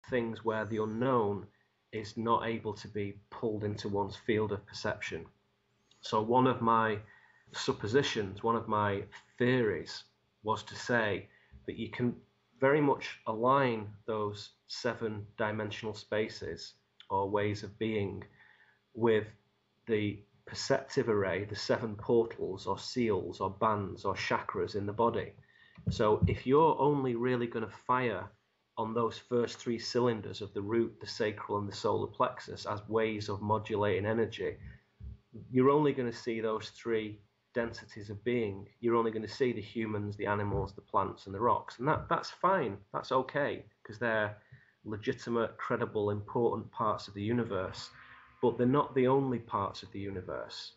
things where the unknown is not able to be pulled into one's field of perception. So one of my suppositions, one of my theories was to say that you can very much align those 7-dimensional spaces or ways of being with the perceptive array, the 7 portals or seals or bands or chakras in the body. So if you're only really going to fire on those first 3 cylinders of the root, the sacral, and the solar plexus as ways of modulating energy, you're only going to see those 3 densities of being. You're only going to see the humans, the animals, the plants, and the rocks. And that's fine. That's okay, because they're legitimate, credible, important parts of the universe. But they're not the only parts of the universe.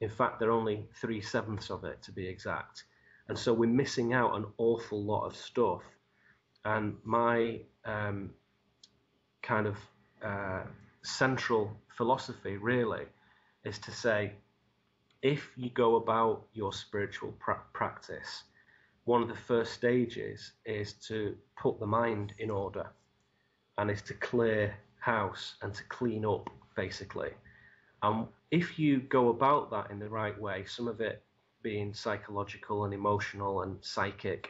In fact, they're only 3/7 of it, to be exact. And so we're missing out an awful lot of stuff. And my kind of central philosophy really is to say, if you go about your spiritual practice, one of the first stages is to put the mind in order, and is to clear house and to clean up, basically. And if you go about that in the right way, some of it being psychological and emotional and psychic,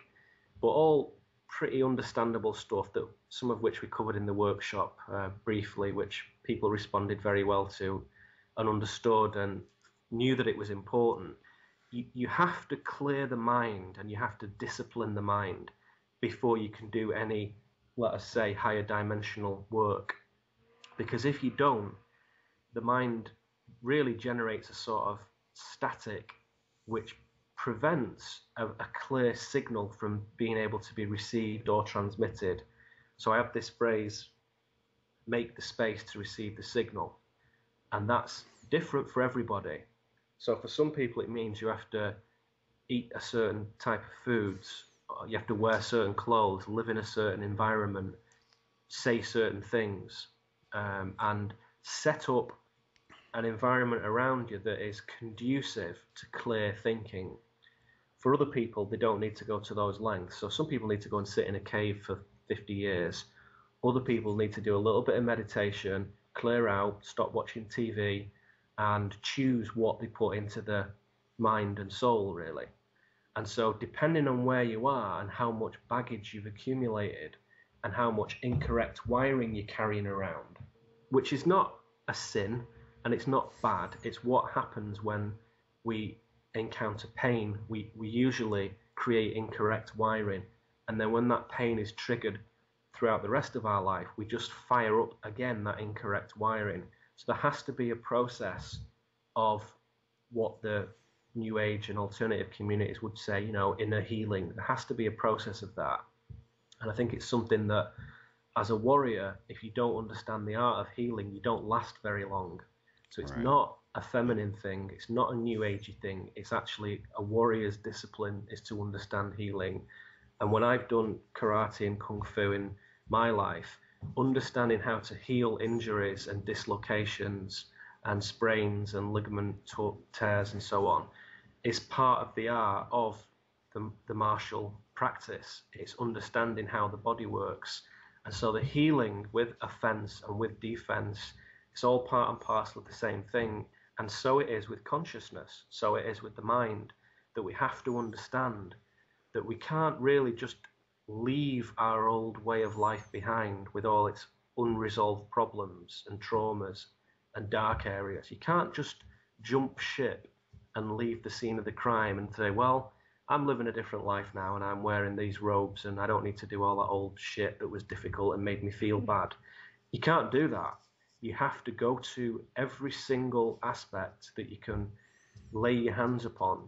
but all pretty understandable stuff, that some of which we covered in the workshop briefly, which people responded very well to and understood and knew that it was important. You have to clear the mind, and you have to discipline the mind before you can do any, let us say, higher dimensional work. Because if you don't, the mind really generates a sort of static which prevents a clear signal from being able to be received or transmitted. So I have this phrase, make the space to receive the signal. And that's different for everybody. So for some people it means you have to eat a certain type of foods, you have to wear certain clothes, live in a certain environment, say certain things, and set up an environment around you that is conducive to clear thinking. For other people, they don't need to go to those lengths. So some people need to go and sit in a cave for 50 years. Other people need to do a little bit of meditation, clear out, stop watching TV, and choose what they put into the mind and soul, really. And so depending on where you are and how much baggage you've accumulated and how much incorrect wiring you're carrying around, which is not a sin and it's not bad, it's what happens when we encounter pain. We usually create incorrect wiring, and then when that pain is triggered throughout the rest of our life, we just fire up again that incorrect wiring. So there has to be a process of what the New Age and alternative communities would say, inner healing. There has to be a process of that. And I think it's something that, as a warrior, if you don't understand the art of healing, you don't last very long. So it's not a feminine thing, it's not a New Agey thing, it's actually a warrior's discipline is to understand healing. And when I've done karate and kung fu in my life, understanding how to heal injuries and dislocations and sprains and ligament tears and so on is part of the art of the martial practice. It's understanding how the body works. And so the healing with offense and with defense, it's all part and parcel of the same thing. And so it is with consciousness, so it is with the mind, that we have to understand that we can't really just leave our old way of life behind with all its unresolved problems and traumas and dark areas. You can't just jump ship and leave the scene of the crime and say, well, I'm living a different life now and I'm wearing these robes and I don't need to do all that old shit that was difficult and made me feel bad. You can't do that. You have to go to every single aspect that you can lay your hands upon,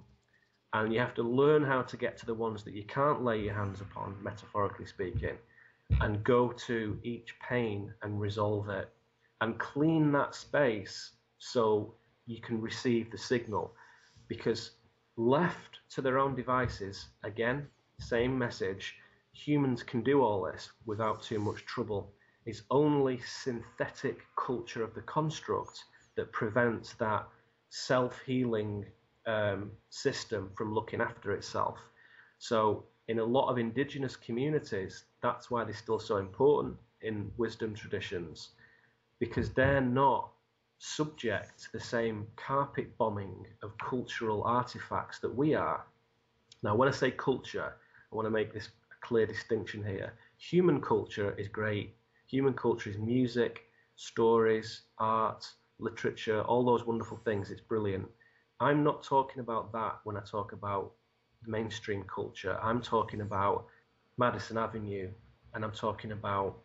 and you have to learn how to get to the ones that you can't lay your hands upon, metaphorically speaking, and go to each pain and resolve it and clean that space so you can receive the signal. Because left to their own devices, again, same message, humans can do all this without too much trouble. It's only synthetic culture of the construct that prevents that self-healing system from looking after itself. So in a lot of indigenous communities, that's why they're still so important. in wisdom traditions, because they're not subject to the same carpet bombing of cultural artifacts that we are. Now, when I say culture, I want to make this a clear distinction here. Human culture is great. Human culture is music, stories, art, literature, all those wonderful things. It's brilliant. I'm not talking about that when I talk about mainstream culture. I'm talking about Madison Avenue, and I'm talking about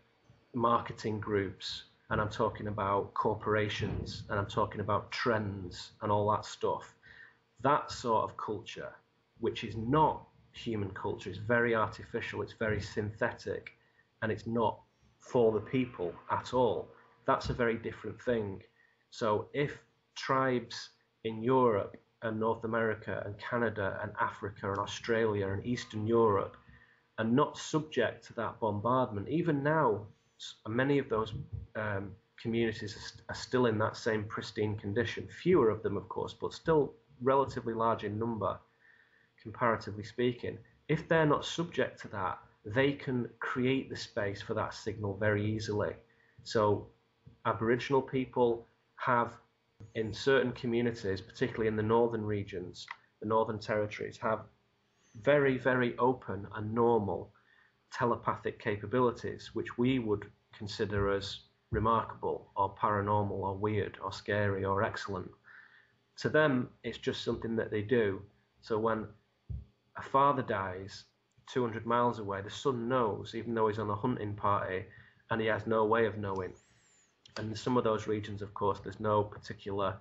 marketing groups, and I'm talking about corporations, and I'm talking about trends and all that stuff. That sort of culture, which is not human culture, is very artificial, it's very synthetic, and it's not for the people at all. That's a very different thing. So if tribes in Europe and North America and Canada and Africa and Australia and Eastern Europe are not subject to that bombardment, even now, many of those communities are still in that same pristine condition. Fewer of them, of course, but still relatively large in number, comparatively speaking. If they're not subject to that, they can create the space for that signal very easily. So Aboriginal people have, in certain communities, particularly in the northern regions, the northern territories, have very, very open and normal telepathic capabilities, which we would consider as remarkable or paranormal or weird or scary or excellent. To them, it's just something that they do. So when a father dies 200 miles away, the son knows, even though he's on a hunting party, and he has no way of knowing. And in some of those regions, of course, there's no particular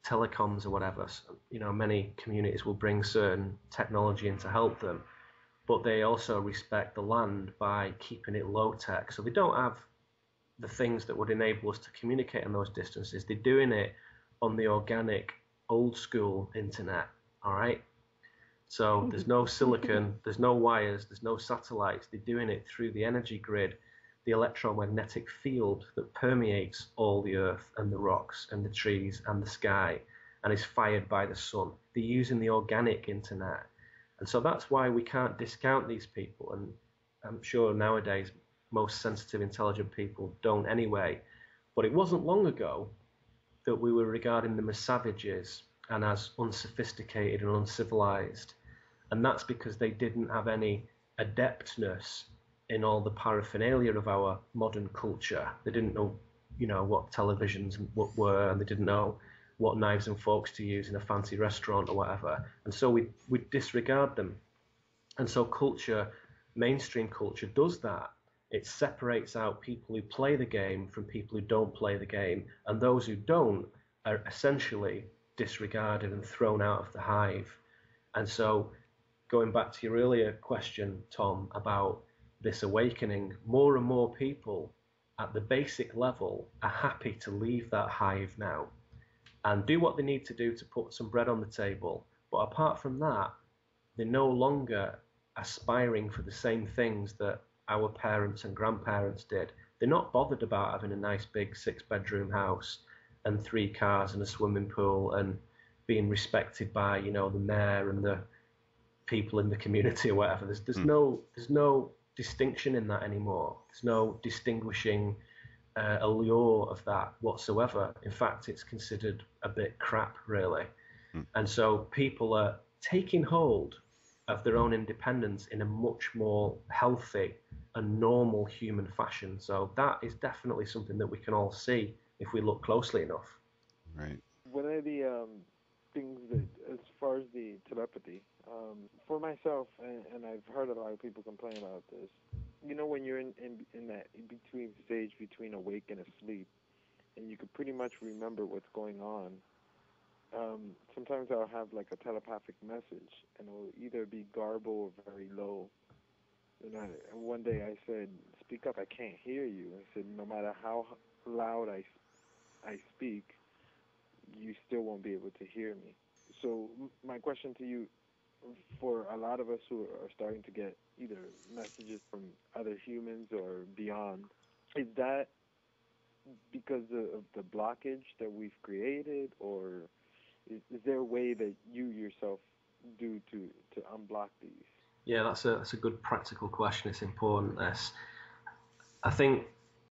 telecoms or whatever. So, many communities will bring certain technology in to help them, but they also respect the land by keeping it low tech. So they don't have the things that would enable us to communicate on those distances. They're doing it on the organic, old school internet. All right. So there's no silicon, there's no wires, there's no satellites. They're doing it through the energy grid, the electromagnetic field that permeates all the earth and the rocks and the trees and the sky and is fired by the sun. They're using the organic internet. And so that's why we can't discount these people. And I'm sure nowadays most sensitive, intelligent people don't anyway. But it wasn't long ago that we were regarding them as savages and as unsophisticated and uncivilized. And that's because they didn't have any adeptness in all the paraphernalia of our modern culture. They didn't know, what televisions were, and they didn't know what knives and forks to use in a fancy restaurant or whatever. And so we disregard them. And so culture, mainstream culture, does that. It separates out people who play the game from people who don't play the game. And those who don't are essentially disregarded and thrown out of the hive. And so going back to your earlier question, Tom, about this awakening, more and more people at the basic level are happy to leave that hive now and do what they need to do to put some bread on the table. But apart from that, they're no longer aspiring for the same things that our parents and grandparents did. They're not bothered about having a nice big 6-bedroom house and 3 cars and a swimming pool and being respected by, the mayor and the people in the community or whatever. There's no distinction in that anymore. There's no distinguishing allure of that whatsoever. In fact, it's considered a bit crap, really. And so people are taking hold of their own independence in a much more healthy and normal human fashion. So that is definitely something that we can all see if we look closely enough. Right. One of the things that, as far as the telepathy, for myself, and I've heard a lot of people complain about this, when you're in that in-between stage between awake and asleep, and you could pretty much remember what's going on, sometimes I'll have like a telepathic message, and it'll either be garbled or very low. And one day I said, "Speak up, I can't hear you." I said, "No matter how loud I speak, you still won't be able to hear me." So my question to you, for a lot of us who are starting to get either messages from other humans or beyond, is that because of the blockage that we've created, or is there a way that you yourself do to unblock these? Yeah, that's a good practical question. It's important, this. I think